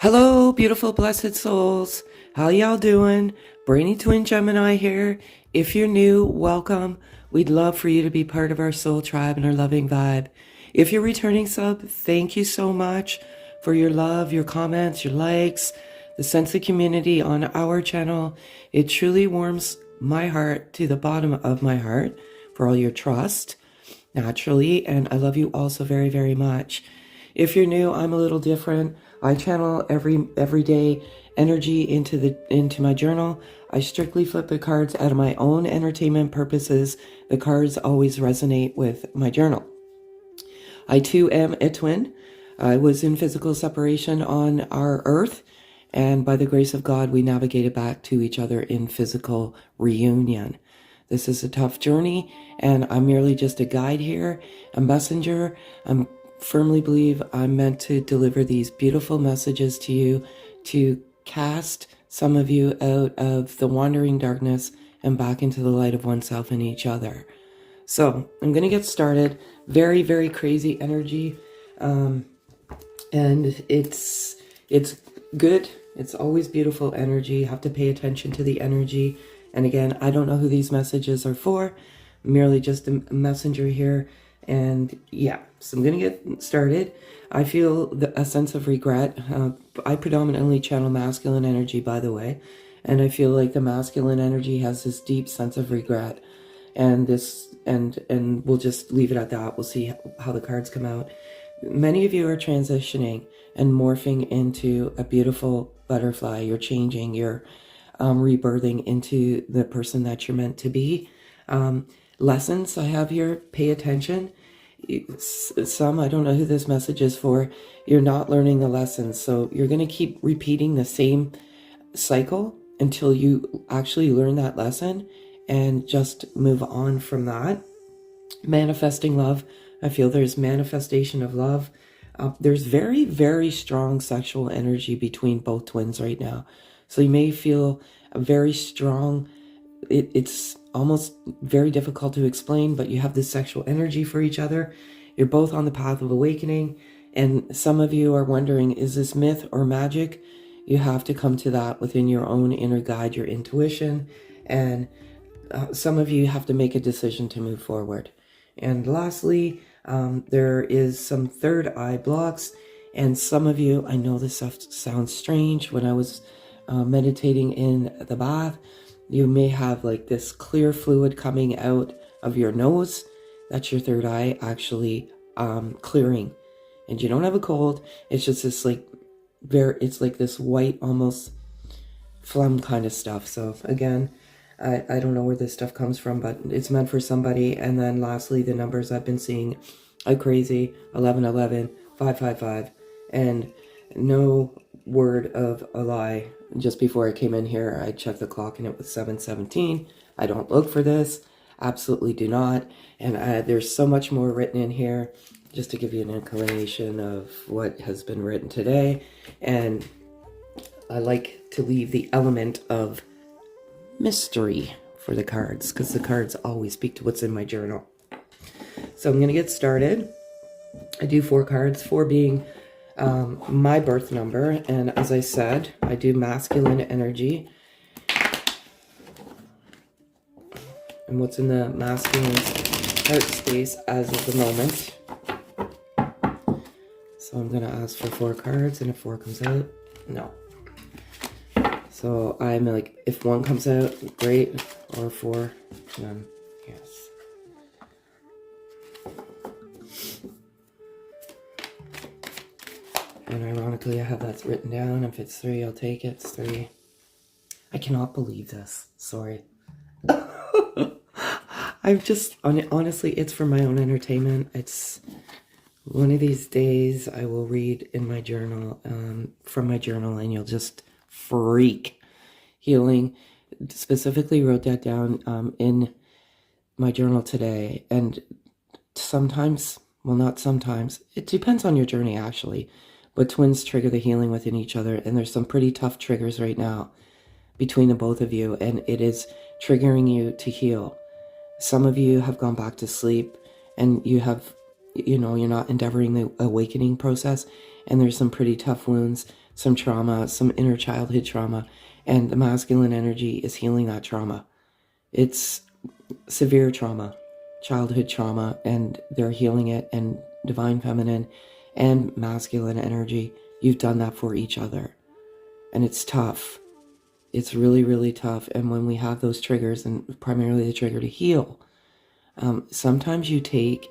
Hello, beautiful, blessed souls. How y'all doing? Brainy Twin Gemini here. If you're new, welcome. We'd love for you to be part of our soul tribe and our loving vibe. If you're returning sub, thank you so much for your love, your comments, your likes, the sense of community on our channel. It truly warms my heart to the bottom of my heart for all your trust, naturally, and I love you all so very, very much. If you're new, I'm a little different. I channel everyday energy into my journal. I strictly flip the cards out of my own entertainment purposes. The cards always resonate with my journal. I too am a twin. I was in physical separation on our earth, and by the grace of God, we navigated back to each other in physical reunion. This is a tough journey, and I'm merely just a guide here, a messenger. I firmly believe I'm meant to deliver these beautiful messages to you, to cast some of you out of the wandering darkness and back into the light of oneself and each other. So I'm going to get started. Very, very crazy energy. And it's good. It's always beautiful energy. You have to pay attention to the energy. And again, I don't know who these messages are for. I'm merely just a messenger here. And yeah, so I'm going to get started. I feel a sense of regret. I predominantly channel masculine energy, by the way. And I feel like the masculine energy has this deep sense of regret. And we'll just leave it at that. We'll see how the cards come out. Many of you are transitioning and morphing into a beautiful butterfly. You're changing. You're rebirthing into the person that you're meant to be. Lessons I have here, pay attention. Some, I don't know who this message is for, you're not learning the lessons. So you're going to keep repeating the same cycle until you actually learn that lesson and just move on from that. Manifesting love. I feel there's manifestation of love. There's very, very strong sexual energy between both twins right now. So you may feel a very strong, it's almost very difficult to explain, but you have this sexual energy for each other. You're both on the path of awakening. And some of you are wondering, is this myth or magic? You have to come to that within your own inner guide, your intuition. And some of you have to make a decision to move forward. And lastly, there is some third eye blocks. And some of you, I know this stuff sounds strange. When I was meditating in the bath, you may have like this clear fluid coming out of your nose. That's your third eye actually clearing. And you don't have a cold. It's just this like, it's like this white, almost phlegm kind of stuff. So again, I don't know where this stuff comes from, but it's meant for somebody. And then lastly, the numbers I've been seeing are crazy. 1111, 555, and no word of a lie. Just before I came in here, I checked the clock and it was 7:17. I don't look for this. Absolutely do not. And there's so much more written in here, just to give you an inclination of what has been written today. And I like to leave the element of mystery for the cards, because the cards always speak to what's in my journal. So I'm going to get started. I do 4 cards, 4 being my birth number, and as I said, I do masculine energy. And what's in the masculine heart space as of the moment. So I'm going to ask for 4 cards, and if 4 comes out, no. So I'm like, if 1 comes out, great, or 4, then yes. And ironically, I have that written down. If it's 3, I'll take it. It's 3. I cannot believe this. Sorry. I've just, honestly, it's for my own entertainment. It's one of these days I will read in my journal, from my journal, and you'll just freak. Healing. Specifically wrote that down in my journal today. And sometimes, well, not sometimes, it depends on your journey actually. But twins trigger the healing within each other, and there's some pretty tough triggers right now between the both of you, and it is triggering you to heal. Some of you have gone back to sleep, and you have, you know, you're not endeavoring the awakening process, and there's some pretty tough wounds some trauma, some inner childhood trauma, and the masculine energy is healing that trauma. It's severe trauma, childhood trauma, and they're healing it, and divine feminine and masculine energy, you've done that for each other. And it's tough. It's really, really tough. And when we have those triggers, and primarily the trigger to heal, sometimes you take,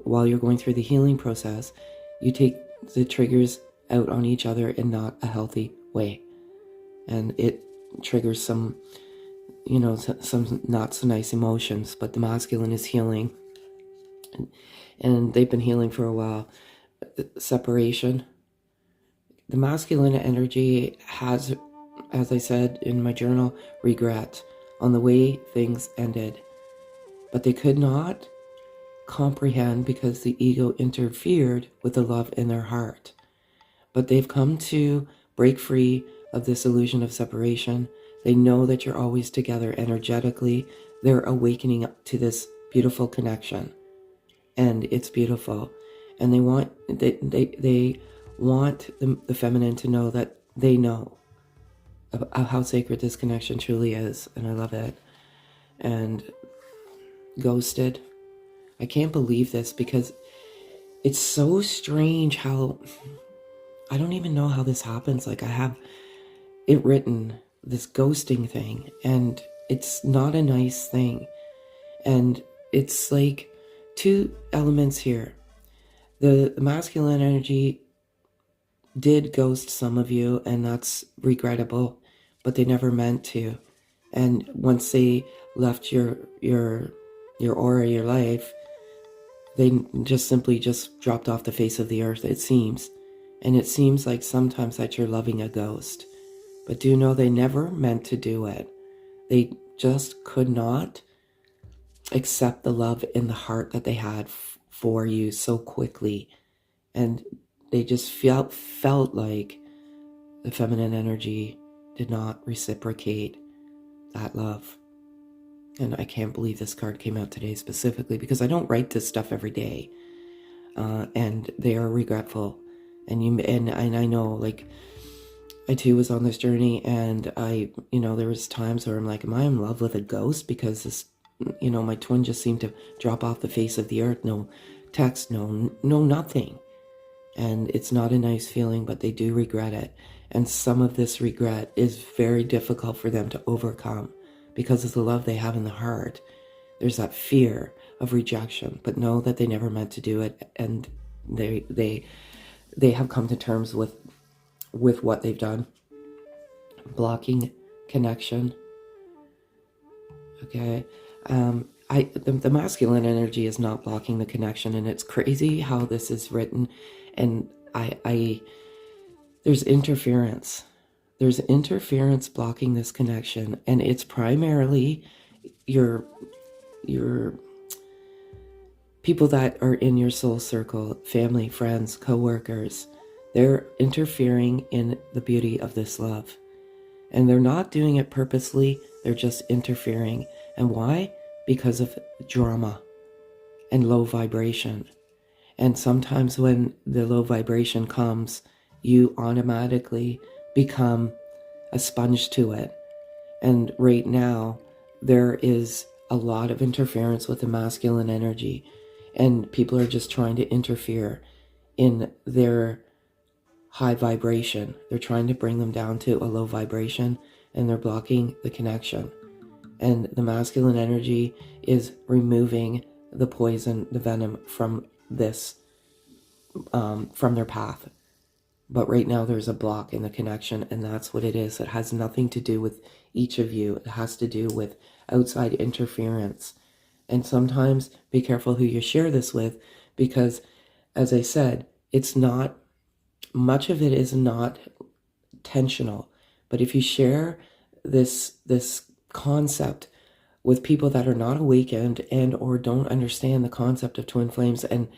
while you're going through the healing process, you take the triggers out on each other in not a healthy way. And it triggers some, some not so nice emotions, but the masculine is healing. And they've been healing for a while. Separation. The masculine energy has, as I said in my journal, regret on the way things ended. But they could not comprehend because the ego interfered with the love in their heart. But they've come to break free of this illusion of separation. They know that you're always together energetically. They're awakening up to this beautiful connection. And it's beautiful. And they want they want the feminine to know that they know how sacred this connection truly is. And I love it. And ghosted. I can't believe this because it's so strange how, I don't even know how this happens. Like, I have it written, this ghosting thing, and it's not a nice thing. And it's like two elements here. The masculine energy did ghost some of you, and that's regrettable, but they never meant to. And once they left your aura, your life, they just simply just dropped off the face of the earth, it seems. And it seems like sometimes that you're loving a ghost. But do know they never meant to do it. They just could not accept the love in the heart that they had for you so quickly. And they just felt like the feminine energy did not reciprocate that love. And I can't believe this card came out today specifically because I don't write this stuff every day. And they are regretful. And I know, like, I too was on this journey, and I, there was times where I'm like, am I in love with a ghost? Because this, my twin just seemed to drop off the face of the earth. No text, no nothing. And it's not a nice feeling, but they do regret it. And some of this regret is very difficult for them to overcome because of the love they have in the heart. There's that fear of rejection, but know that they never meant to do it. And they have come to terms with what they've done. Blocking connection. Okay. The masculine energy is not blocking the connection, and it's crazy how this is written. And there's interference. There's interference blocking this connection, and it's primarily your people that are in your soul circle, family, friends, co-workers. They're interfering in the beauty of this love. And they're not doing it purposely, they're just interfering. And why? Because of drama and low vibration. And sometimes when the low vibration comes, you automatically become a sponge to it. And right now, there is a lot of interference with the masculine energy. And people are just trying to interfere in their high vibration. They're trying to bring them down to a low vibration, and they're blocking the connection. And the masculine energy is removing the poison, the venom from this, from their path. But right now there's a block in the connection, and that's what it is. It has nothing to do with each of you. It has to do with outside interference. And sometimes be careful who you share this with, because as I said, it's not, much of it is not intentional. But if you share this concept with people that are not awakened and or don't understand the concept of twin flames and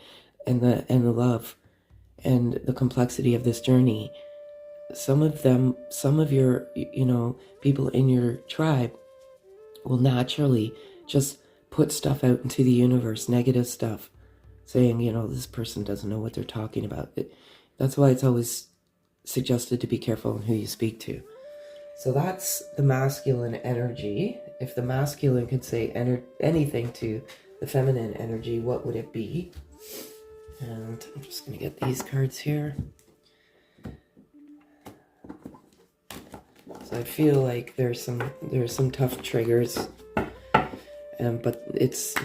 the love and the complexity of this journey, some of your people in your tribe will naturally just put stuff out into the universe, negative stuff, saying, this person doesn't know what they're talking about. That's why it's always suggested to be careful in who you speak to. So that's the masculine energy. If the masculine could say anything to the feminine energy, what would it be? And I'm just going to get these cards here. So I feel like there's some tough triggers, but it's,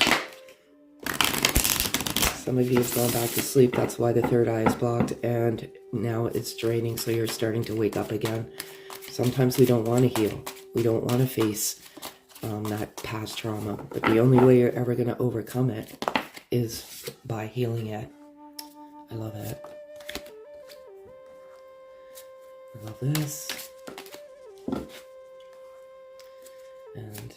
some of you have gone back to sleep. That's why the third eye is blocked, and now it's draining, so you're starting to wake up again. Sometimes we don't want to heal. We don't want to face that past trauma, but the only way you're ever going to overcome it is by healing it. I love it. I love this. And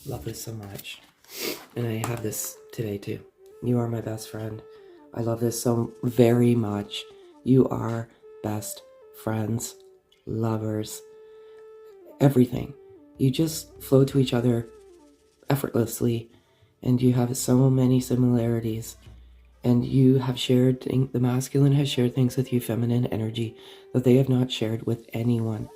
love this so much. And I have this today too. You are my best friend. I love this so very much. You are best friends, lovers, everything. You just flow to each other effortlessly, and you have so many similarities. And you have shared, the masculine has shared things with you, feminine energy, that they have not shared with anyone,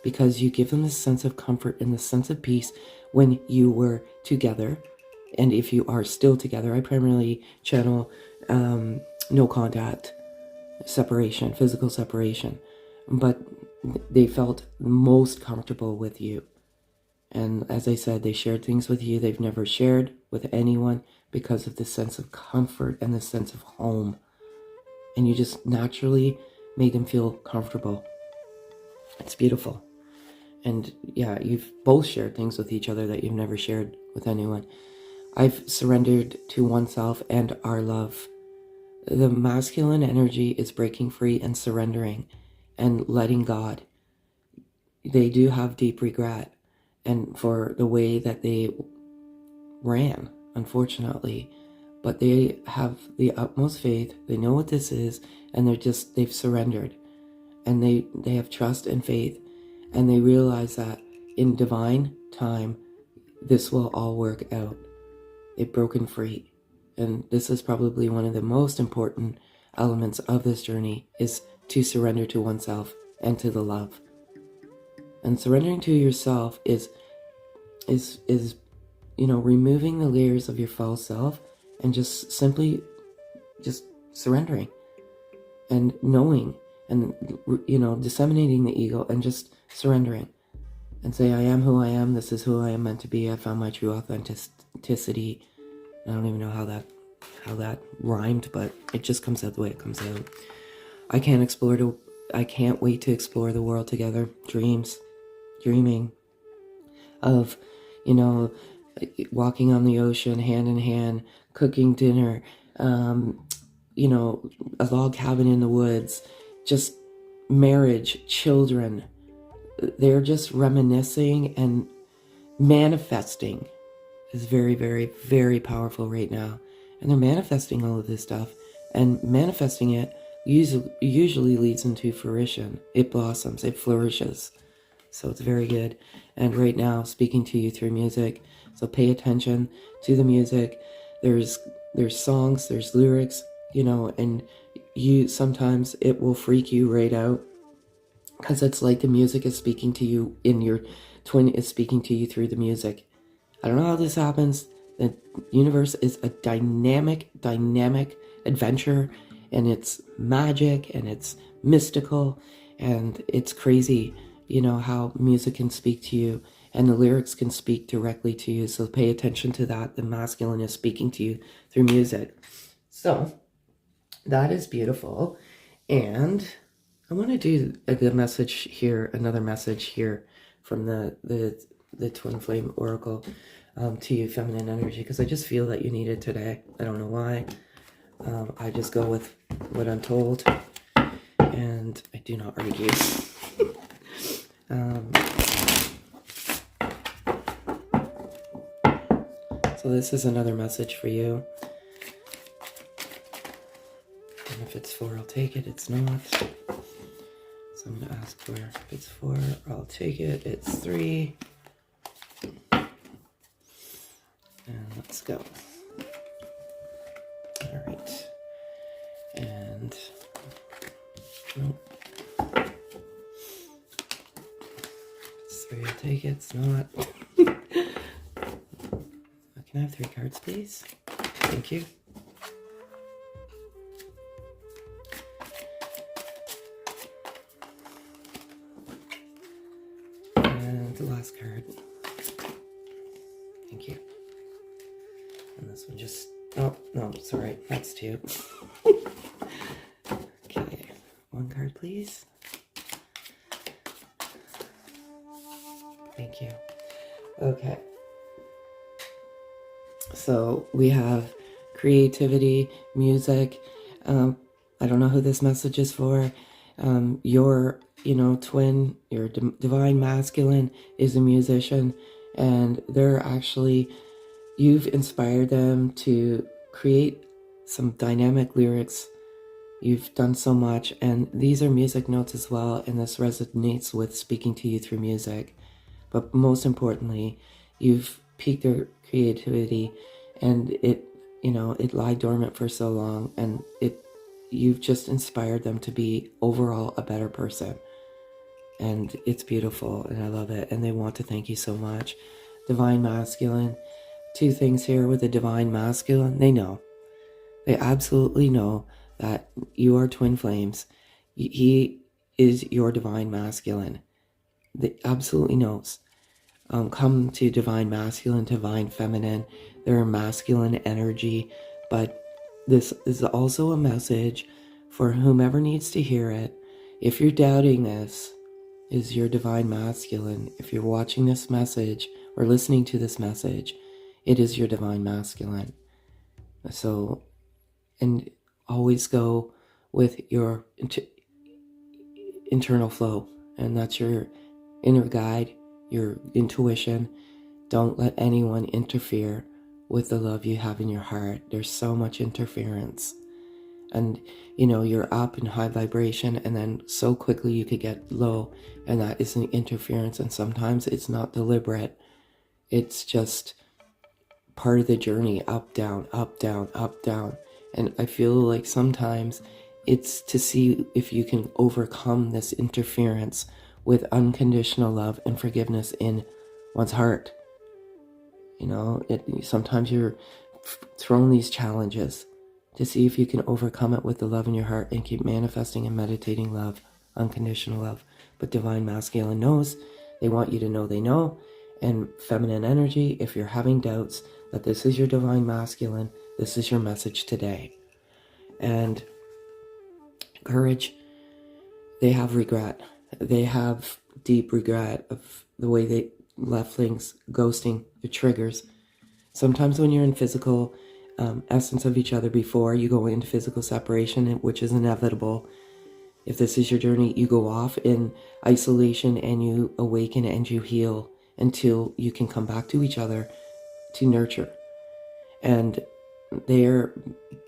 because you give them this sense of comfort and this sense of peace when you were together. And if you are still together, I primarily channel no contact, separation, physical separation, but they felt most comfortable with you. And as I said, they shared things with you they've never shared with anyone because of this sense of comfort and this sense of home. And you just naturally made them feel comfortable. It's beautiful. And yeah, you've both shared things with each other that you've never shared with anyone. I've surrendered to oneself and our love. The masculine energy is breaking free and surrendering and letting God. They do have deep regret and for the way that they ran, unfortunately, but they have the utmost faith. They know what this is, and they've surrendered, and they have trust and faith, and they realize that in divine time, this will all work out. They've broken free, and this is probably one of the most important elements of this journey, is to surrender to oneself and to the love. And surrendering to yourself is removing the layers of your false self and just simply just surrendering and knowing and disseminating the ego and just surrendering and say, I am who I am. This is who I am meant to be. I found my true authenticity. I don't even know how that rhymed, but it just comes out the way it comes out. I can't wait to explore the world together. Dreaming of, walking on the ocean hand in hand, cooking dinner, a log cabin in the woods, just marriage, children. They're just reminiscing, and manifesting is very, very, very powerful right now. And they're manifesting all of this stuff, and manifesting it usually leads into fruition. It blossoms, it flourishes. So it's very good. And right now, speaking to you through music. So pay attention to the music. There's songs, there's lyrics, and sometimes it will freak you right out, because it's like the music is speaking to you, your twin is speaking to you through the music. I don't know how this happens. The universe is a dynamic adventure, and it's magic, and it's mystical, and it's crazy, how music can speak to you, and the lyrics can speak directly to you. So pay attention to that. The masculine is speaking to you through music. So that is beautiful. And I want to do another message here from the Twin Flame Oracle to you, feminine energy, because I just feel that you need it today. I don't know why. I just go with what I'm told, and I do not argue. So this is another message for you. And if it's 4, I'll take it. It's not. So I'm going to ask for, if it's 4, I'll take it. It's 3. And let's go. All right. And take it. It's not. Can I have 3 cards, please? Thank you. And the last card. Thank you. And this one just... Oh, no, it's all right. That's 2. Okay. 1 card, please. Thank you. Okay. So we have creativity, music. I don't know who this message is for. Your, twin, your divine masculine is a musician, and they're actually, you've inspired them to create some dynamic lyrics. You've done so much, and these are music notes as well, and this resonates with speaking to you through music. But most importantly, you've piqued their creativity, and it lied dormant for so long, and you've just inspired them to be overall a better person. And it's beautiful, and I love it, and they want to thank you so much. Divine masculine, 2 things here with the divine masculine. They absolutely know that you are twin flames. He is your divine masculine. They absolutely knows. Come to divine masculine, divine feminine. They're masculine energy, but this is also a message for whomever needs to hear it. If you're doubting this, is your divine masculine. If you're watching this message or listening to this message, it is your divine masculine. So, and always go with your internal flow, and that's your inner guide, your intuition. Don't let anyone interfere with the love you have in your heart. There's so much interference, and you're up in high vibration, and then so quickly you could get low, and that is an interference. And sometimes it's not deliberate, it's just part of the journey, up, down, up, down, up, down. And I feel like sometimes it's to see if you can overcome this interference with unconditional love and forgiveness in one's heart. Sometimes you're thrown these challenges to see if you can overcome it with the love in your heart and keep manifesting and meditating love, unconditional love. But divine masculine knows. They want you to know they know. And feminine energy, if you're having doubts that this is your divine masculine, this is your message today. And courage, they have regret. They have deep regret of the way they left things, ghosting, the triggers. Sometimes when you're in physical essence of each other before you go into physical separation, which is inevitable, if this is your journey, you go off in isolation and you awaken and you heal until you can come back to each other to nurture. And they're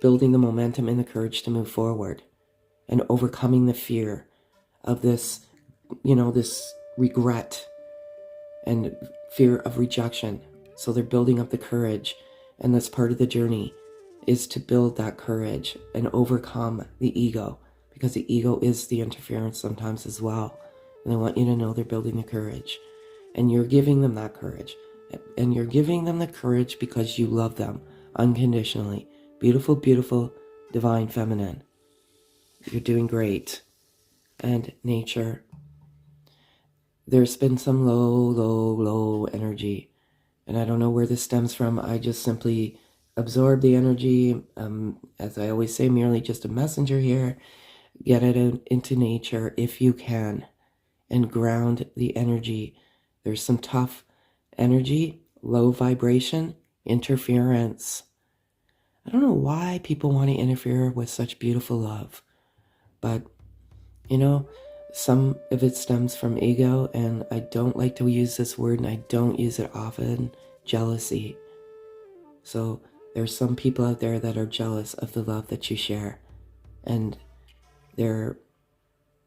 building the momentum and the courage to move forward and overcoming the fear of this, this regret and fear of rejection. So they're building up the courage, and that's part of the journey, is to build that courage and overcome the ego, because the ego is the interference sometimes as well. And I want you to know they're building the courage, and you're giving them that courage, and you're giving them the courage because you love them unconditionally. Beautiful, beautiful, divine feminine. You're doing great. And nature, there's been some low energy, and I don't know where this stems from. I just simply absorb the energy, as I always say, merely just a messenger here. Get it out into nature if you can, and ground the energy. There's some tough energy, low vibration, interference. I don't know why people want to interfere with such beautiful love, but some of it stems from ego, and I don't like to use this word, and I don't use it often, jealousy. So there's some people out there that are jealous of the love that you share, and their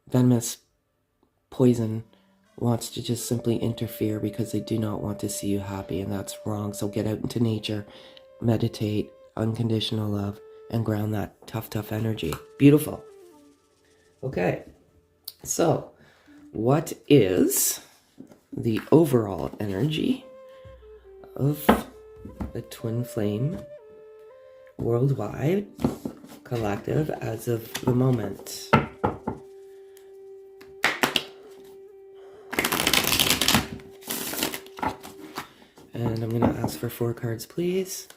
venomous poison wants to just simply interfere because they do not want to see you happy, and that's wrong. So get out into nature, meditate, unconditional love, and ground that tough energy. Beautiful. Okay, so what is the overall energy of the twin flame worldwide collective as of the moment. And I'm going to ask for 4 cards, please.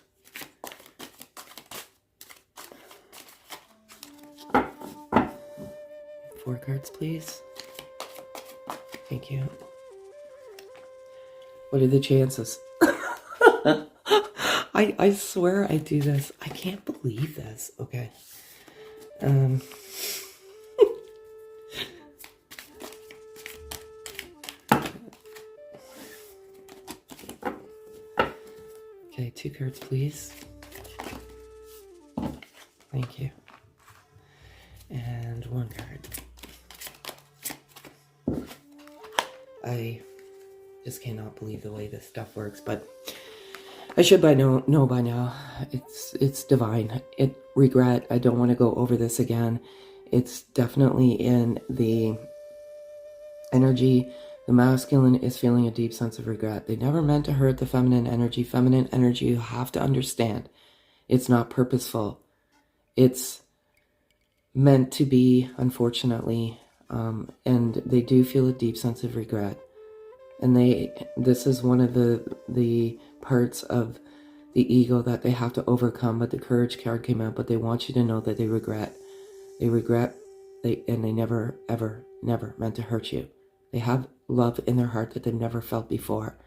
Four cards, please. Thank you. What are the chances? I swear I do this. I can't believe this. Okay. Okay, 2 cards, please. Thank you. And 1 card. I just cannot believe the way this stuff works, but I should know by now. It's divine. Regret. I don't want to go over this again. It's definitely in the energy. The masculine is feeling a deep sense of regret. They never meant to hurt the feminine energy. Feminine energy, you have to understand, it's not purposeful. It's meant to be, unfortunately, and they do feel a deep sense of regret. And this is one of the parts of the ego that they have to overcome. But the courage card came out, but they want you to know that they regret. They regret, and they never, ever, never meant to hurt you. They have love in their heart that they've never felt before.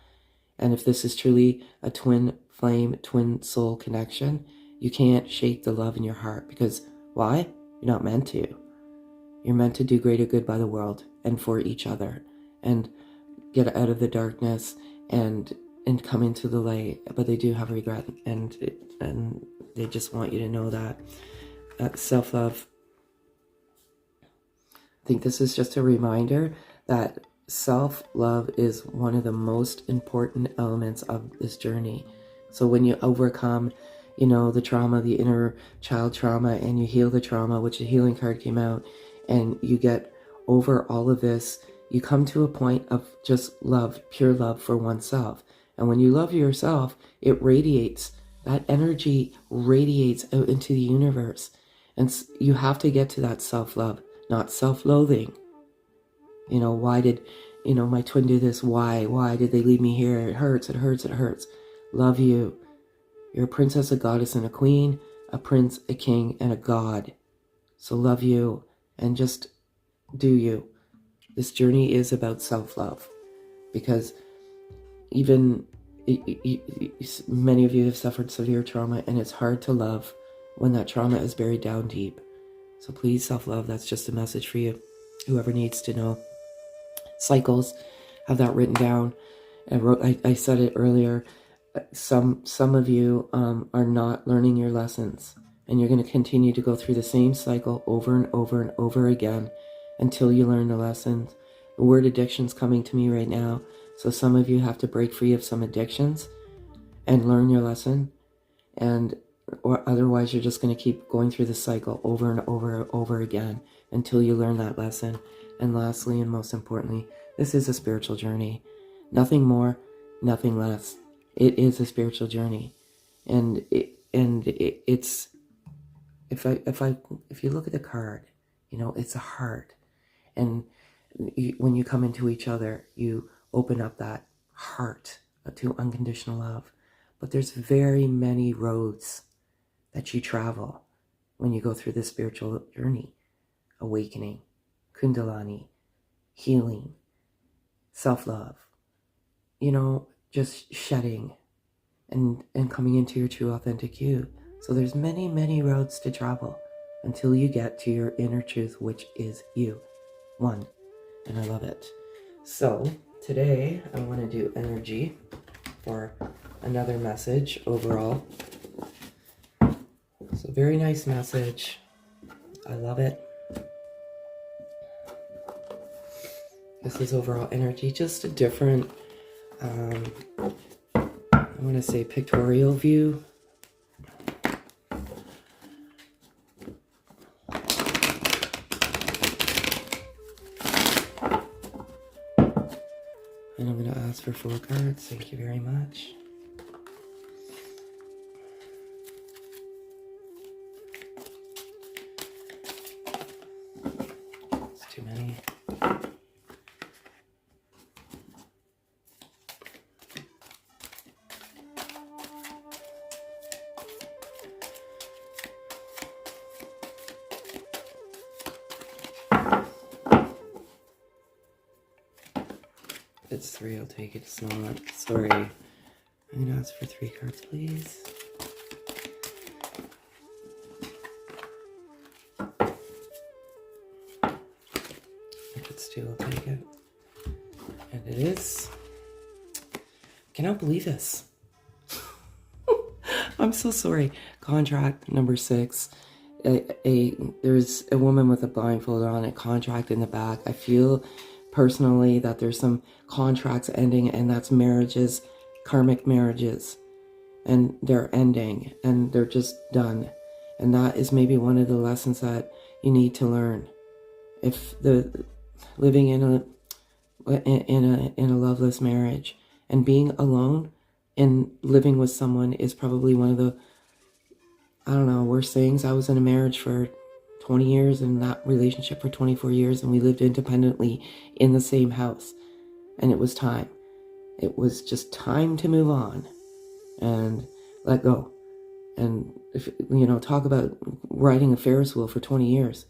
And if this is truly a twin flame, twin soul connection, you can't shake the love in your heart. Because why? You're not meant to. You're meant to do greater good by the world and for each other. And get out of the darkness and come into the light. But they do have regret, and they just want you to know that. Self-love. I think this is just a reminder that self-love is one of the most important elements of this journey. So when you overcome, the trauma, the inner child trauma, and you heal the trauma, which the healing card came out, and you get over all of this, you come to a point of just love, pure love for oneself. And when you love yourself, it radiates. That energy radiates out into the universe. And you have to get to that self-love, not self-loathing. Why did, my twin do this? Why did they leave me here? It hurts, it hurts, it hurts. Love you. You're a princess, a goddess, and a queen, a prince, a king, and a god. So love you and just do you. This journey is about self-love, because even many of you have suffered severe trauma, and it's hard to love when that trauma is buried down deep. So please, self-love. That's just a message for you, whoever needs to know. Cycles, have that written down. I said it earlier. Some of you are not learning your lessons, and you're going to continue to go through the same cycle over and over and over again until you learn the lessons. The word addiction's coming to me right now. So some of you have to break free of some addictions and learn your lesson, or otherwise you're just going to keep going through the cycle over and over and over again until you learn that lesson. And lastly, and most importantly, this is a spiritual journey. Nothing more, nothing less. It is a spiritual journey. And it's, if you look at the card, it's a heart. And when you come into each other, you open up that heart to unconditional love. But there's very many roads that you travel when you go through this spiritual journey. Awakening, kundalini, healing, self-love, just shedding and coming into your true authentic you. So there's many, many roads to travel until you get to your inner truth, which is you. One. And I love it. So today I want to do energy for another message overall. So very nice message. I love it. This is overall energy, just a different, I want to say pictorial view. And I'm going asked for 4 cards. Thank you very much. It's too many. If it's 3, I'll take it. It's not. Sorry. I'm going to ask for 3 cards, please. If it's 2, I'll take it. And it is. Cannot believe this. I'm so sorry. Contract number 6. There's a woman with a blindfold on, a contract in the back. I feel personally that there's some contracts ending, and that's marriages, karmic marriages, and they're ending and they're just done. And that is maybe one of the lessons that you need to learn. If the living in a loveless marriage and being alone and living with someone is probably one of the, I don't know, worst things. I was in a marriage for 20 years and that relationship for 24 years, and we lived independently in the same house, and it was time. It was just time to move on and let go. And if you know, talk about riding a Ferris wheel for 20 years.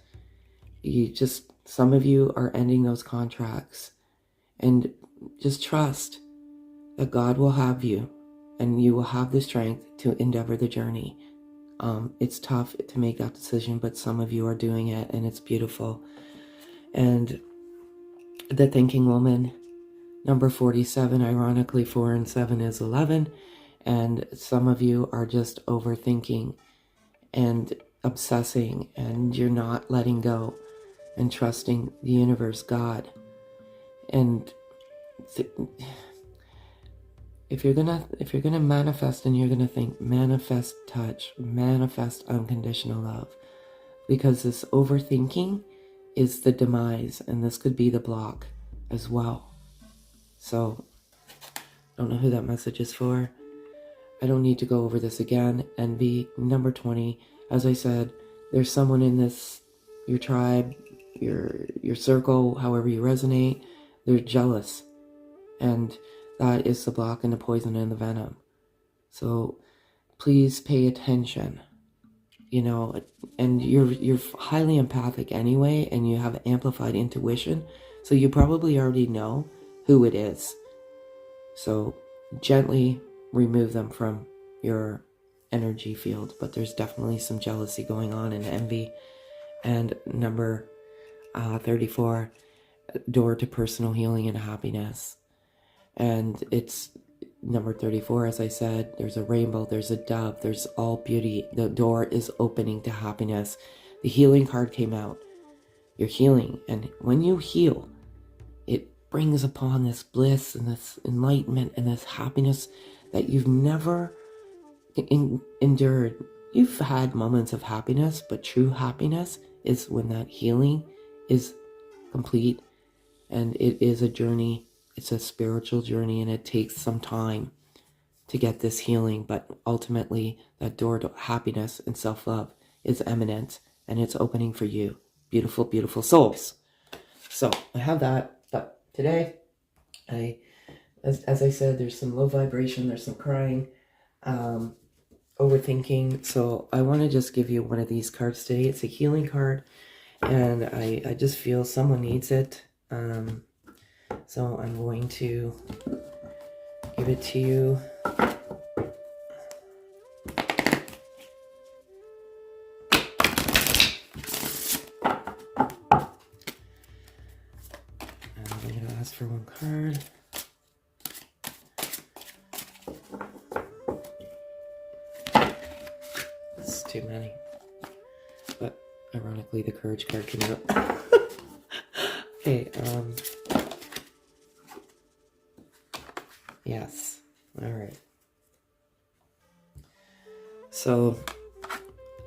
Some of you are ending those contracts, and just trust that God will have you and you will have the strength to endeavor the journey. It's tough to make that decision, but some of you are doing it, and it's beautiful. And the thinking woman, number 47, ironically 4 and 7 is 11. And some of you are just overthinking and obsessing, and you're not letting go and trusting the universe, God. And if you're gonna manifest, and you're gonna think, manifest touch, manifest unconditional love, because this overthinking is the demise, and this could be the block as well. So don't know who that message is for. I don't need to go over this again. Envy, number 20. As I said, there's someone in this, your tribe, your circle, however you resonate, they're jealous, and that is the block and the poison and the venom. So please pay attention, you know, and you're highly empathic anyway, and you have amplified intuition, so you probably already know who it is. So gently remove them from your energy field, but there's definitely some jealousy going on and envy. And number 34, door to personal healing and happiness. And it's number 34, as I said, there's a rainbow, there's a dove, there's all beauty. The door is opening to happiness. The healing card came out. You're healing, and when you heal, it brings upon this bliss and this enlightenment and this happiness that you've never endured. You've had moments of happiness, but true happiness is when that healing is complete, and it is a journey. It's a spiritual journey, and it takes some time to get this healing, but ultimately that door to happiness and self-love is imminent, and it's opening for you. Beautiful, beautiful souls. So I have that, but today, as I said, there's some low vibration, there's some crying, overthinking. So I want to just give you one of these cards today. It's a healing card, and I just feel someone needs it. So I'm going to give it to you. And I'm going to ask for one card. It's too many. But ironically, the courage card came out. Okay, yes. All right. So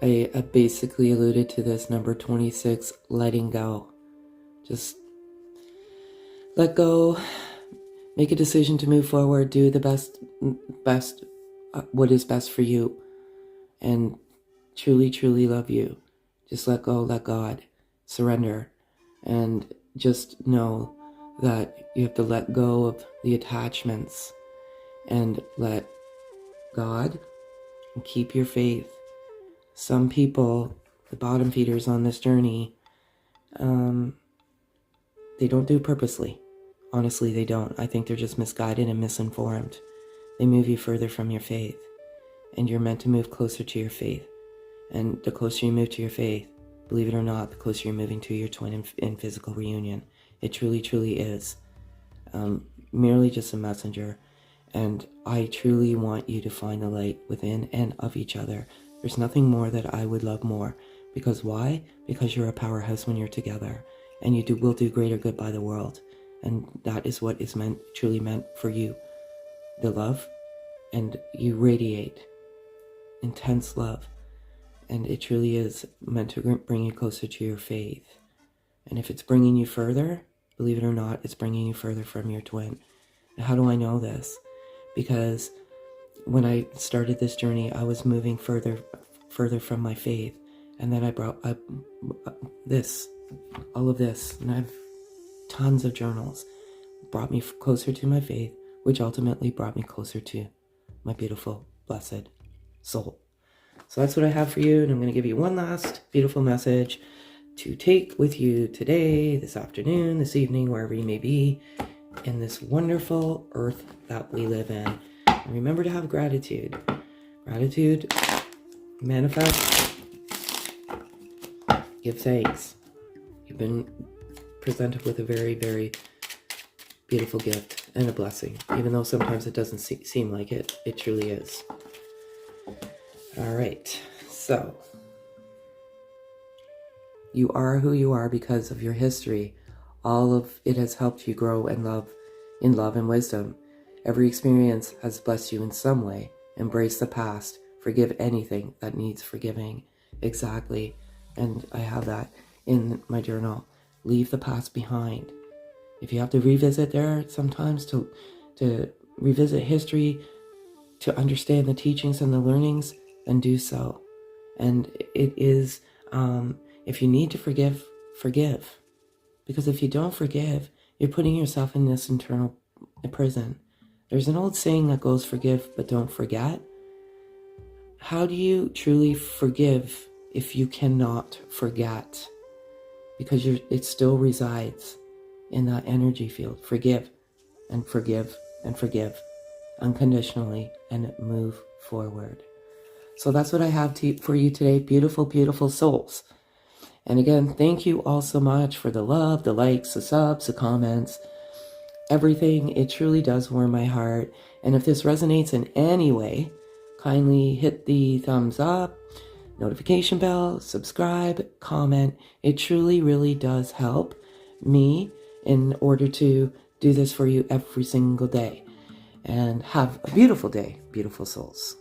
I basically alluded to this, number 26, letting go. Just let go. Make a decision to move forward. Do the best, what is best for you. And truly, truly love you. Just let go, let God. Surrender. And just know that you have to let go of the attachments and let God and keep your faith. Some people, the bottom feeders on this journey, they don't do it purposely. Honestly, they don't. I think they're just misguided and misinformed. They move you further from your faith. And you're meant to move closer to your faith. And the closer you move to your faith, believe it or not, the closer you're moving to your twin in physical reunion. It truly, truly is. Merely just a messenger. And I truly want you to find the light within and of each other. There's nothing more that I would love more. Because why? Because you're a powerhouse when you're together. And you will do greater good by the world. And that is what is truly meant for you. The love. And you radiate intense love. And it truly is meant to bring you closer to your faith. And if it's bringing you further, believe it or not, it's bringing you further from your twin. And how do I know this? Because when I started this journey, I was moving further from my faith. And then I brought up all of this, and I have tons of journals, brought me closer to my faith, which ultimately brought me closer to my beautiful, blessed soul. So that's what I have for you, and I'm going to give you one last beautiful message to take with you today, this afternoon, this evening, wherever you may be, in this wonderful earth that we live in. And remember to have gratitude. Gratitude, manifest, give thanks. You've been presented with a very, very beautiful gift and a blessing. Even though sometimes it doesn't seem like it, it truly is. All right, so you are who you are because of your history. All of it has helped you grow in love and wisdom. Every experience has blessed you in some way. Embrace the past. Forgive anything that needs forgiving. Exactly. And I have that in my journal. Leave the past behind. If you have to revisit there sometimes to revisit history, to understand the teachings and the learnings, then do so. And it is, if you need to forgive, forgive. Because if you don't forgive, you're putting yourself in this internal prison. There's an old saying that goes, forgive but don't forget. How do you truly forgive if you cannot forget? Because it still resides in that energy field. Forgive and forgive and forgive unconditionally and move forward. So that's what I have for you today. Beautiful, beautiful souls. And again, thank you all so much for the love, the likes, the subs, the comments, everything. It truly does warm my heart. And if this resonates in any way, kindly hit the thumbs up, notification bell, subscribe, comment. It truly, really does help me in order to do this for you every single day. And have a beautiful day, beautiful souls.